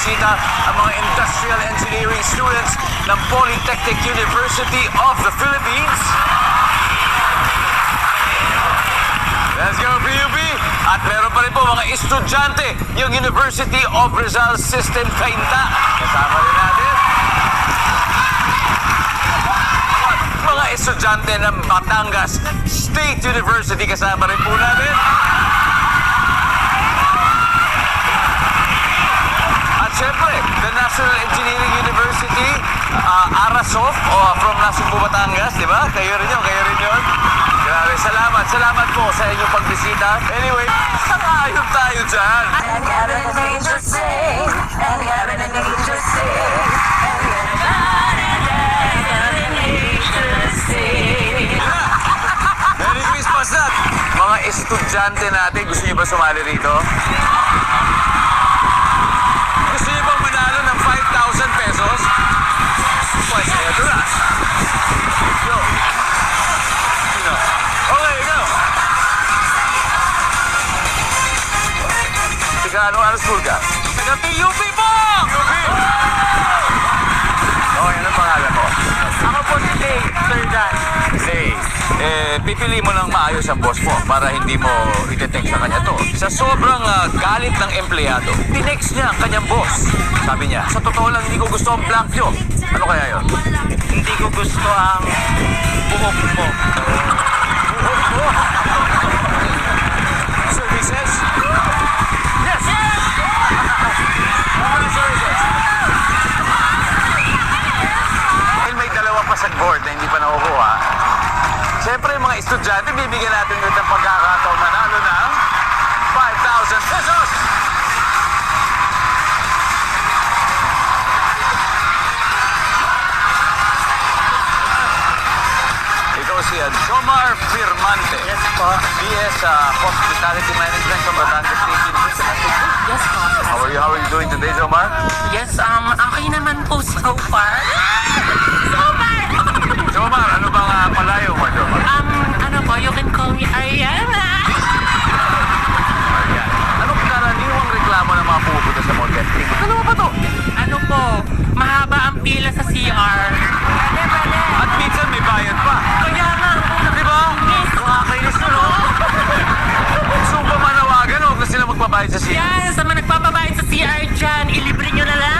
bumisita ang mga industrial engineering students ng Polytechnic University of the Philippines. Let's go, PUP! At meron pa rin po mga estudyante, yung University of Rizal System Cainta. Kasama rin natin. Mga estudyante ng Batangas State University, kasama rin po natin. At syempre, the National Engineering University, Arasov, from Nasugbu, Batangas, di ba? Kayo rin yun. Grabe, salamat po sa inyong pagbisita. Anyway, sangayon tayo dyan. And having an angel sing, and having an angel sing, and having an angel sing. Merry Christmas na! Mga estudyante natin, gusto niyo ba sumali rito? Gusto niyo bang manalo ng 5,000 pesos? Pues, eto na. Go. Sino? Okay, go. Tiga, ano school ka? Taga PUP po! PUP! Okay, anong pangalan mo? Ako po si Day, Sir Dan. Say, pipili mo ng maayos ang boss mo para hindi mo itetext sa kanya to. Sa sobrang galit ng empleyado, tinext niya ang kanyang boss. Sabi niya, sa totoo lang, hindi ko gusto ang blank nyo. Ano kaya yun? Hindi ko gusto ang buhok mo. Buhok mo! Services? Yes! Mga services. Dahil may dalawa pa sa board na hindi pa nakukuha, siyempre yung mga estudyante, bibigyan natin ulit ng pagkakataon manalo ng 5,000 pesos! Ikaw si Jomar Firmante. Yes po. BS Hospitality Management sa Batangas State University. Yes po. How are you doing today, Jomar? Yes, okay naman po so far. Jomar, ano bang palayo mo, Jomar? Ano po, you can call me Ariana. Ayan. Anong karaniwang reklamo ng mga pumupunta sa Montesting? Ano ba to? Ano po, mahaba ang pila sa CR. At minsan may bayad pa. Kaya nga, Di ba? Nakakainis na, no? Gusto mo ba manawagan o huwag na sila magbabayad sa sila? yan, sa mga nagpapabayad sa CR dyan, ilibre nyo na lang.